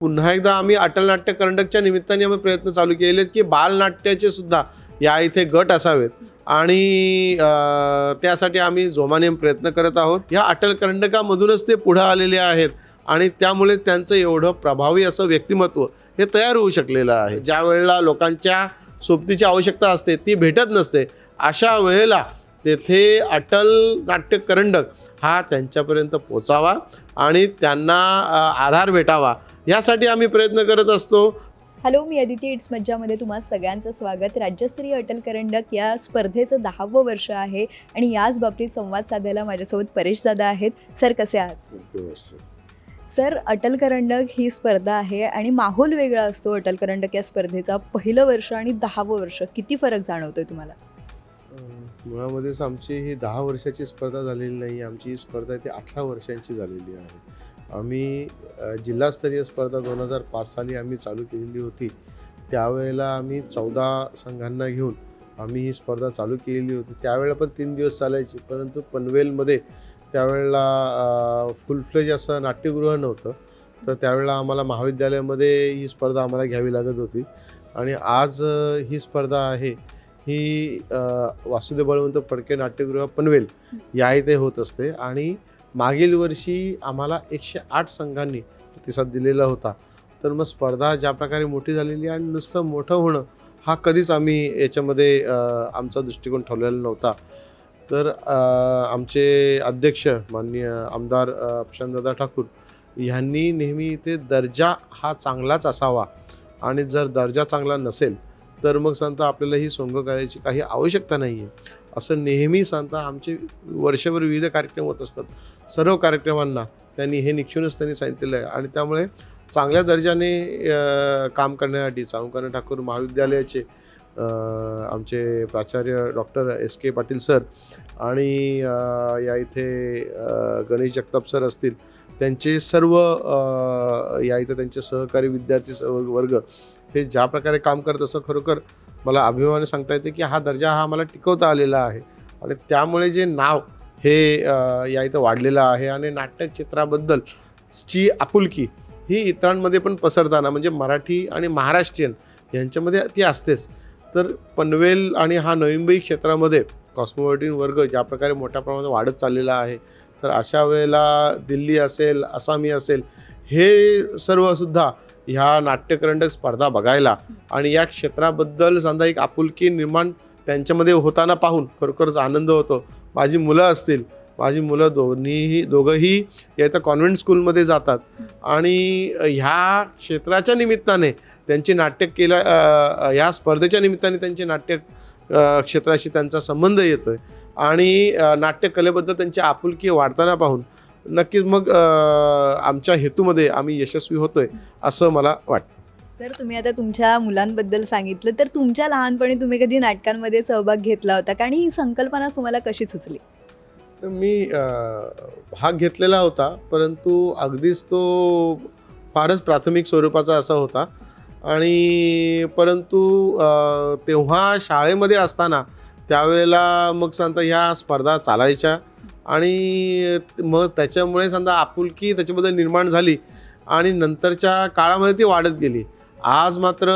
पुन्हा एकदा आम्ही अटल नाट्य करंडकच्या निमित्ताने आम्ही प्रयत्न चालू केले की बालनाट्याचे सुद्धा या इथे गट असावेत आणि त्यासाठी आम्ही जोमाने प्रयत्न करत आहोत। या अटल करंडकामधूनच ते पुढे आलेले आहेत आणि त्यामुळे त्यांचं एवढं प्रभावी असं व्यक्तिमत्व हे तयार होऊ शकलेलं आहे। ज्या वेळेला लोकांच्या सोबतीची आवश्यकता असते ती भेटत नसते, अशा वेळेला तेथे अटल नाट्य करंडक हा त्यांच्यापर्यंत पोचावा आणि त्यांना आधार भेटावा यासाठी आम्ही प्रयत्न करत असतो। हॅलो, मी अदिती इट्स मज्जामध्ये तुम्हा सगळ्यांचं स्वागत। राज्यस्तरीय अटल करंडक या स्पर्धेचं 10वं वर्ष आहे आणि याच बाबतीत संवाद साधायला माझ्यासोबत परेश दादा आहेत। सर, कसे आहात? सर, अटल करंडक ही स्पर्धा आहे आणि माहोल वेगळा असतो अटल करंडक या स्पर्धेचा। पहिलं वर्ष आणि 10वं वर्ष किती फरक जाणवतोय तुम्हाला? मुळामध्येच आमची ही 10 वर्षाची स्पर्धा झालेली नाही, आमची ही स्पर्धा ती 18 वर्षांची झालेली आहे। आम्ही जिल्हास्तरीय स्पर्धा 2005 साली आम्ही चालू केलेली होती। त्यावेळेला आम्ही 14 संघांना घेऊन आम्ही ही स्पर्धा चालू केलेली होती। त्यावेळेला पण 3 दिवस चालायची, परंतु पनवेलमध्ये त्यावेळेला फुल फ्लेज असं नाट्यगृह नव्हतं, तर त्यावेळेला आम्हाला महाविद्यालयामध्ये ही स्पर्धा आम्हाला घ्यावी लागत होती। आणि आज ही स्पर्धा आहे ही वासुदेव बळवंत फडके नाट्यगृह पनवेल या इथे होत असते आणि मागील वर्षी आम्हाला 108 संघांनी प्रतिसाद दिलेला होता। तर मग स्पर्धा ज्या प्रकारे मोठी झालेली आणि नुसतं मोठं होणं हा कधीच आम्ही याच्यामध्ये आमचा दृष्टिकोन ठेवलेला नव्हता। तर आमचे अध्यक्ष माननीय आमदार प्रशांतदादा ठाकूर यांनी नेहमी इथे दर्जा हा चांगलाच असावा आणि जर दर्जा चांगला नसेल तर मग सांगता आपल्याला ही सोंग करायची काही आवश्यकता नाही आहे असं नेहमी सांगता। आमचे वर्षभर विविध कार्यक्रम होत असतात, सर्व कार्यक्रमांना त्यांनी हे निक्षूनच त्यांनी सांगितलेलं आहे आणि त्यामुळे चांगल्या दर्जाने काम करण्यासाठी चाऊकाना ठाकूर महाविद्यालयाचे आमचे प्राचार्य डॉक्टर SK पाटील सर आणि या इथे गणेश जगताप सर असतील, त्यांचे सर्व या इथे त्यांचे सहकारी विद्यार्थी वर्ग हे ज्या प्रकारे काम करत असं खरोखर मला अभिमानाने सांगता येते की हा दर्जा हा आम्हाला टिकवता आलेला आहे आणि त्यामुळे जे नाव हे या इथं वाढलेलं आहे आणि नाटक चित्राबद्दलची आपुलकी ही इतरांमध्ये पण पसरताना म्हणजे मराठी आणि महाराष्ट्रीयन यांच्यामध्ये ती असतेच। तर पनवेल आणि हा नवी मुंबई क्षेत्रामध्ये कॉस्मोपॉलिटन वर्ग ज्या प्रकारे मोठ्या प्रमाणात वाढत चाललेला आहे, तर अशा वेळेला दिल्ली असेल, आसामी असेल, हे सर्वसुद्धा ह्या नाट्यकरंडक स्पर्धा बघायला आणि या क्षेत्राबद्दल समजा एक आपुलकी निर्माण त्यांच्यामध्ये होताना पाहून खरोखरच आनंद होतो। माझी मुलं असतील, माझी मुलं दोघंही या इथं कॉन्व्हेंट स्कूलमध्ये जातात आणि ह्या क्षेत्राच्या निमित्ताने त्यांची नाट्य ह्या स्पर्धेच्या निमित्ताने त्यांची नाट्य क्षेत्राशी त्यांचा संबंध येतो आहे आणि नाट्यकलेबद्दल त्यांची आपुलकी वाढताना पाहून नक्कीच मग आमच्या हेतूमध्ये आम्ही यशस्वी होतोय असं मला वाटतं। सर, तुम्ही आता तुमच्या मुलांबद्दल सांगितलं, तर तुमच्या लहानपणी तुम्ही कधी नाटकांमध्ये सहभाग घेतला होता का आणि ही संकल्पना तुम्हाला कशी सुचली? तर मी भाग घेतलेला होता, परंतु अगदीच तो फारच प्राथमिक स्वरूपाचा असा होता आणि परंतु तेव्हा शाळेमध्ये असताना त्यावेळेला मग सांगता ह्या स्पर्धा चालायच्या आणि मग त्याच्यामुळे समजा आपुलकी त्याच्याबद्दल निर्माण झाली आणि नंतरच्या काळामध्ये ती वाढत गेली। आज मात्र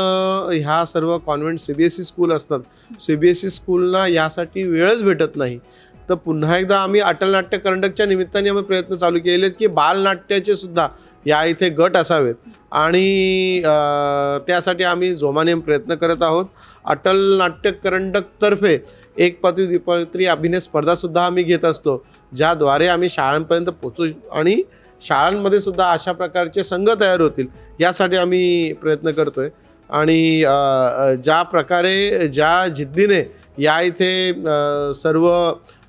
ह्या सर्व कॉन्व्हेंट CBSE स्कूल असतात, CBSE स्कूलना यासाठी वेळच भेटत नाही। तर पुन्हा एकदा आम्ही अटल नाट्य करंडकच्या निमित्ताने आम्ही प्रयत्न चालू केलेत की बालनाट्याचे सुद्धा या इथे गट असावेत आणि त्यासाठी आम्ही जोमाने प्रयत्न करत आहोत। अटल नाट्य करंडकतर्फे एक पात्री द्विपात्री अभिनय स्पर्धासुद्धा आम्ही घेत असतो, ज्याद्वारे आम्ही शाळांपर्यंत पोचू आणि शाळांमध्ये सुद्धा अशा प्रकारचे संघ तयार होतील यासाठी आम्ही प्रयत्न करतो आहे। आणि ज्या प्रकारे ज्या जिद्दीने या इथे सर्व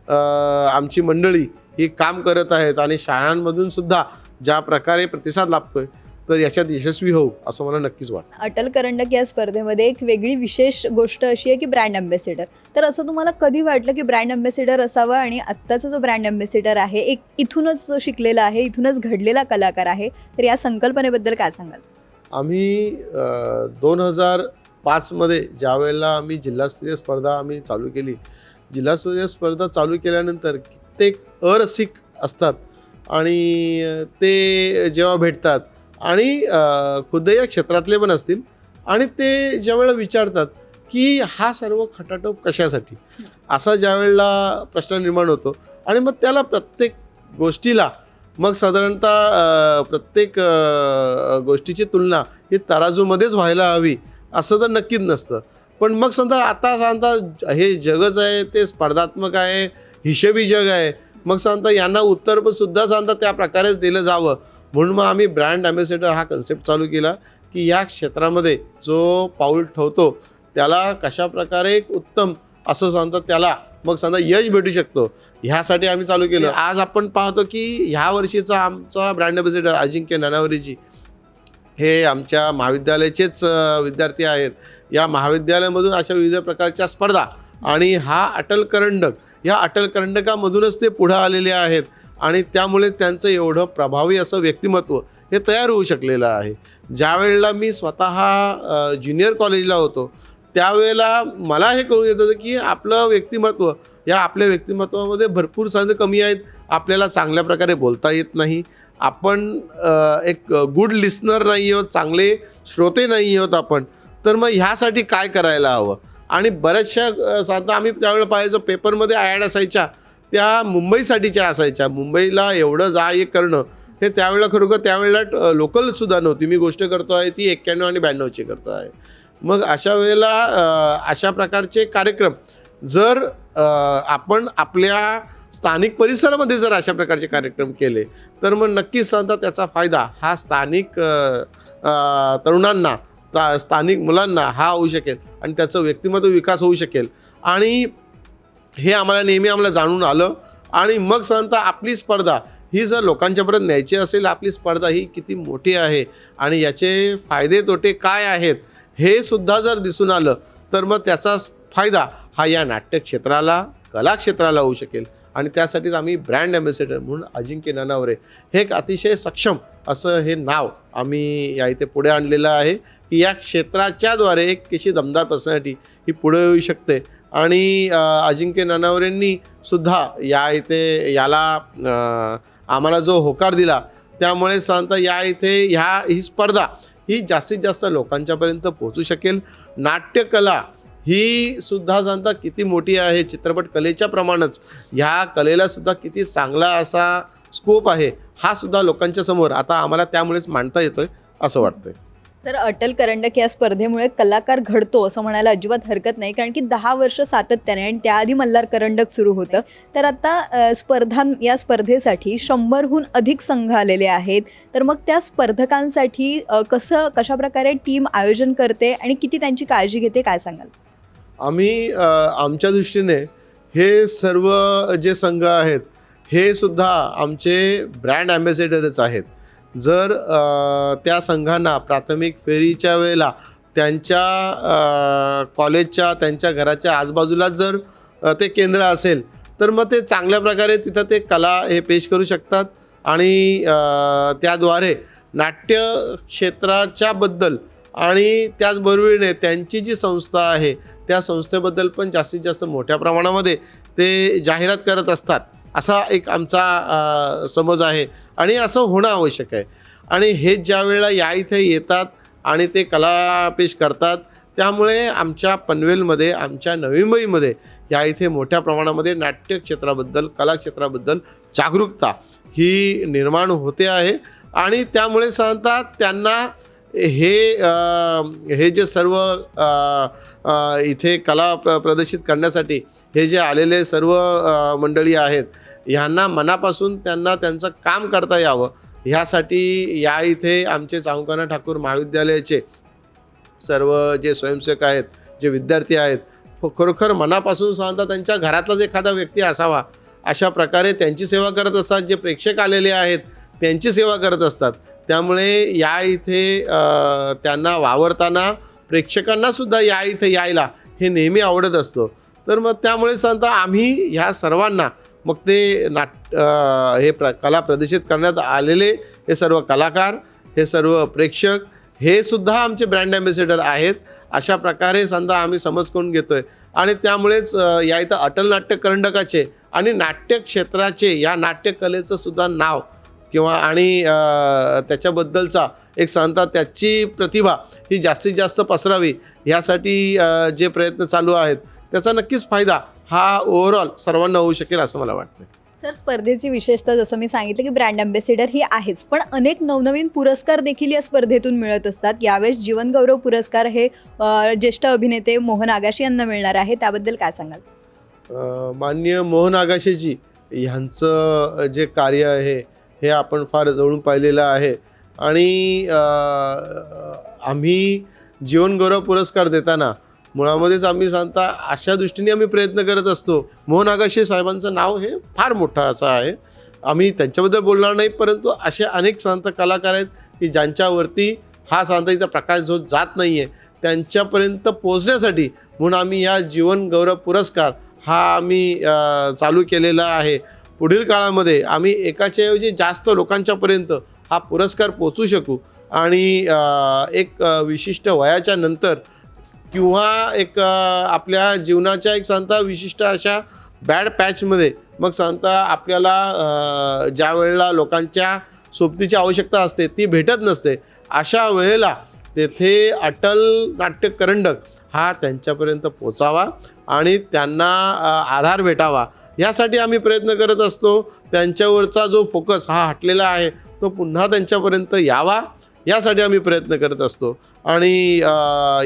आमची मंडळी ही काम करत आहेत आणि शाळांमधून सुद्धा ज्या प्रकारे प्रतिसाद लाभतोय, तर याच्यात यशस्वी होऊ असं मला नक्कीच वाटतं। अटल करंडक या स्पर्धेमध्ये एक वेगळी विशेष गोष्ट अशी आहे की ब्रँड अँबॅसेडर। तर असं तुम्हाला कधी वाटलं की ब्रँड अँबॅसेडर असावा आणि आत्ताचा जो ब्रँड अँबॅसेडर आहे एक इथूनच जो शिकलेला आहे, इथूनच घडलेला कलाकार आहे, तर या संकल्पनेबद्दल काय सांगाल? आम्ही 2005 मध्ये ज्या वेळेला आम्ही जिल्हास्तरीय स्पर्धा आम्ही चालू केली, जिल्हास्तरीय स्पर्धा चालू केल्यानंतर कित्येक अरसिक असतात आणि ते जेव्हा भेटतात आणि खुद्द या क्षेत्रातले पण असतील आणि ते ज्यावेळेला विचारतात की हा सर्व खटाटोप कशासाठी, असा ज्यावेळेला प्रश्न निर्माण होतो आणि मग त्याला प्रत्येक गोष्टीला मग साधारणतः प्रत्येक गोष्टीची तुलना ही तराजूमध्येच व्हायला हवी असं तर नक्कीच नसतं. पण मग सांगता हे जगच आहे ते स्पर्धात्मक आहे, हिशेबी जग आहे. मग सांगता यांना उत्तर पण सुद्धा सांगता त्या प्रकारेच दिलं जावं म्हणून मग आम्ही ब्रँड ॲम्बॅसेडर हा कन्सेप्ट चालू केला की या क्षेत्रामध्ये जो पाऊल ठेवतो त्याला कशा प्रकारे एक उत्तम असं सांगतात त्याला मग सांगा यश भेटू शकतो. ह्यासाठी आम्ही चालू केलं. आज आपण पाहतो की ह्या वर्षीचा आमचा ब्रँड ॲम्बॅसेडर अजिंक्य नानावरेजी हे आमच्या महाविद्यालयाचेच विद्यार्थी आहेत. या महाविद्यालयामधून अशा विविध प्रकारच्या स्पर्धा आणि हा अटल करंडक, या अटल करंडकामधूनच ते पुढं आलेले आहेत आणि त्यामुळे त्यांचं एवढं प्रभावी असं व्यक्तिमत्व हे तयार होऊ शकलेलं आहे. ज्या वेळेला मी स्वतः ज्युनियर कॉलेजला होतो त्यावेळेला मला हे कळून येत होतं की आपलं व्यक्तिमत्व, या आपल्या व्यक्तिमत्वामध्ये भरपूर सारे कमी आहेत. आपल्याला चांगल्या प्रकारे बोलता येत नाही, आपण एक गुड लिस्नर नाही आहोत, चांगले श्रोते नाही आहोत आपण. तर मग ह्यासाठी काय करायला हवं. आणि बऱ्याचशा साधा आम्ही त्यावेळेला पाहायचो पेपरमध्ये ॲड असायच्या त्या मुंबईसाठीच्या असायच्या. मुंबईला एवढं जा ये करणं हे त्यावेळेला खरोखर त्यावेळेला लोकलसुद्धा नव्हती. मी गोष्ट करतो आहे ती 91 आणि 92ची करतो आहे. मग अशा वेळेला अशा प्रकारचे कार्यक्रम जर आपण आपल्या स्थानिक परिसरामध्ये जर अशा प्रकारचे कार्यक्रम केले तर मग नक्कीच सांगता त्याचा फायदा हा स्थानिक तरुणांना, स्थानिक मुलांना हा होऊ शकेल आणि त्याचं व्यक्तिमत्व विकास होऊ शकेल. आणि हे आम्हाला जाणून आलं. आणि मग सांगता आपली स्पर्धा ही जर लोकांच्यापर्यंत न्यायची असेल, आपली स्पर्धा ही किती मोठी आहे आणि याचे फायदे तोटे काय आहेत हे सुद्धा जर दिसून आलं तर मग त्याचा फायदा हा या नाट्य क्षेत्राला, कला क्षेत्राला होऊ शकेल. आणि त्यासाठीच आम्ही ब्रँड ॲम्बॅसेडर म्हणून अजिंक्य नानावरे हे एक अतिशय सक्षम असं हे नाव आम्ही या इथे पुढे आणलेलं आहे की या क्षेत्राच्याद्वारे एक कशी दमदार पर्सनॅलिटी ही पुढे येऊ शकते. आणि अजिंक्य नानावरेंनी सुद्धा या इथे याला आम्हाला जो होकार दिला त्यामुळे सांगता या इथे ही स्पर्धा ही जास्तीत जास्त लोकांच्यापर्यंत पोहोचू शकेल. नाट्यकला ही सुद्धा सांगता किती मोठी आहे, चित्रपट कलेच्या प्रमाणच ह्या कलेला सुद्धा किती चांगला असा स्कोप आहे हा सुद्धा लोकांच्या समोर आता आम्हाला त्यामुळेच मांडता येतोय असं वाटतंय. सर, अटल करंडक या स्पर्धेमुळे कलाकार घडतो असं म्हणायला अजिबात हरकत नाही, कारण की 10 वर्ष सातत्याने आणि त्याआधी मल्हार करंडक सुरू होतं. तर आता या स्पर्धेसाठी 100हून अधिक संघ आलेले आहेत. तर मग त्या स्पर्धकांसाठी कशाप्रकारे टीम आयोजन करते आणि किती त्यांची काळजी घेते, काय सांगाल? आम्ही आमच्या दृष्टीने हे सर्व जे संघ आहेत हे सुद्धा आमचे ब्रँड ॲम्बॅसेडरच आहेत. जर त्या संघांना प्राथमिक फेरीच्या वेळेला त्यांच्या कॉलेजच्या, त्यांच्या घराच्या आजूबाजूलाच जर ते केंद्र असेल तर मग ते चांगल्या प्रकारे तिथं ते कला हे पेश करू शकतात आणि त्याद्वारे नाट्य क्षेत्राच्याबद्दल आणि त्याचबरोबरीने त्यांची जी संस्था आहे त्या संस्थेबद्दल पण जास्तीत जास्त मोठ्या प्रमाणामध्ये ते जाहिरात करत असतात असा एक आमचा समज आहे आणि असं होणं आवश्यक आहे. आणि हे ज्या वेळेला या इथे येतात आणि ते कला पेश करतात त्यामुळे आमच्या पनवेलमध्ये, आमच्या नवी मुंबईमध्ये या इथे मोठ्या प्रमाणामध्ये नाट्य क्षेत्राबद्दल, कला क्षेत्राबद्दल जागरूकता ही निर्माण होते आहे. आणि त्यामुळे सांगतात त्यांना हे जे सर्व इथे कला प्रदर्शित करण्यासाठी हे जे आलेले सर्व मंडळी आहेत ह्यांना मनापासून त्यांना त्यांचं काम करता यावं ह्यासाठी या इथे आमचे चांगकाना ठाकूर महाविद्यालयाचे सर्व जे स्वयंसेवक आहेत, जे विद्यार्थी आहेत, खरोखर मनापासून सांगता त्यांच्या घरातलाच एखादा व्यक्ती असावा अशा प्रकारे त्यांची सेवा करत असतात. जे प्रेक्षक आलेले आहेत त्यांची सेवा करत असतात. त्यामुळे या इथे त्यांना वावरताना प्रेक्षकांनासुद्धा या इथे यायला हे नेहमी आवडत असतं. तर मग त्यामुळे सांगता आम्ही ह्या सर्वांना मग ते हे कला प्रदर्शित करण्यात आलेले हे सर्व कलाकार, हे सर्व प्रेक्षक हे सुद्धा आमचे ब्रँड ॲम्बॅसेडर आहेत अशा प्रकारे समजा आम्ही समज करून घेतो आहे. आणि त्यामुळेच या इथं अटल नाट्य करंडकाचे आणि नाट्य क्षेत्राचे, या नाट्यकलेचं सुद्धा नाव किंवा आणि त्याच्याबद्दलचा एक सांगता त्याची प्रतिभा ही जास्तीत जास्त पसरावी यासाठी जे प्रयत्न चालू आहेत त्याचा नक्कीच फायदा हा ओव्हरऑल सर्वांना होऊ शकेल असं मला वाटतं. सर, स्पर्धेची विशेषता जसं मी सांगितलं की ब्रँड अँबॅसेडर ही आहेच, पण अनेक नवनवीन पुरस्कार देखील या स्पर्धेतून मिळत असतात. यावेळेस जीवनगौरव पुरस्कार हे ज्येष्ठ अभिनेते मोहन आगाशे यांना मिळणार आहे, त्याबद्दल काय सांगाल? माननीय मोहन आगाशेजी ह्यांचं जे कार्य आहे हे आपण फार जवळून पाहिलेलं आहे आणि आम्ही जीवनगौरव पुरस्कार देताना मुळामध्येच आम्ही सांगता अशा दृष्टीने आम्ही प्रयत्न करत असतो. मोहन आगाशे साहेबांचं नाव हे फार मोठं असं आहे. आम्ही त्यांच्याबद्दल बोलणार नाही, परंतु असे अनेक सांगता कलाकार आहेत की ज्यांच्यावरती हा सांगताचा प्रकाश जो जात नाही आहे त्यांच्यापर्यंत पोचण्यासाठी म्हणून आम्ही या जीवनगौरव पुरस्कार हा आम्ही चालू केलेला आहे. पुढील काळामध्ये आम्ही एकाच्याऐवजी जास्त लोकांच्यापर्यंत हा पुरस्कार पोचू शकू आणि एक विशिष्ट वयाच्या नंतर किंवा एक आपल्या जीवनाच्या एक सांगता विशिष्ट अशा बॅड पॅचमध्ये मग सांगता आपल्याला ज्या वेळेला लोकांच्या सोबतीची आवश्यकता असते ती भेटत नसते, अशा वेळेला तेथे अटल नाट्य करंडक हा त्यांच्यापर्यंत पोचावा आणि त्यांना आधार भेटावा यासाठी आम्ही प्रयत्न करत असतो. त्यांच्यावरचा जो फोकस हा हटलेला आहे तो पुन्हा त्यांच्यापर्यंत यावा यासाठी आम्ही प्रयत्न करत असतो. आणि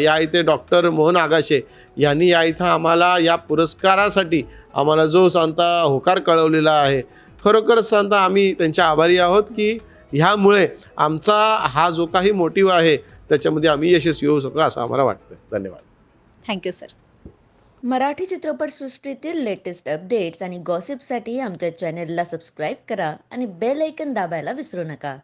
या इथे डॉक्टर मोहन आगाशे यांनी या इथं आम्हाला या पुरस्कारासाठी आम्हाला जो सांगता होकार कळवलेला आहे, खरोखरच सांगता आम्ही त्यांचे आभारी आहोत की ह्यामुळे आमचा हा जो काही मोटिव्ह आहे त्याच्यामध्ये आम्ही यशस्वी होऊ शकू असं आम्हाला वाटतं. धन्यवाद. Thank you sir. मराठी चित्रपटसृष्टीतील लेटेस्ट अपडेट्स आणि गॉसिपसाठी आमच्या चॅनेलला सबस्क्राईब करा आणि बेल ऐकन दाबायला विसरू नका.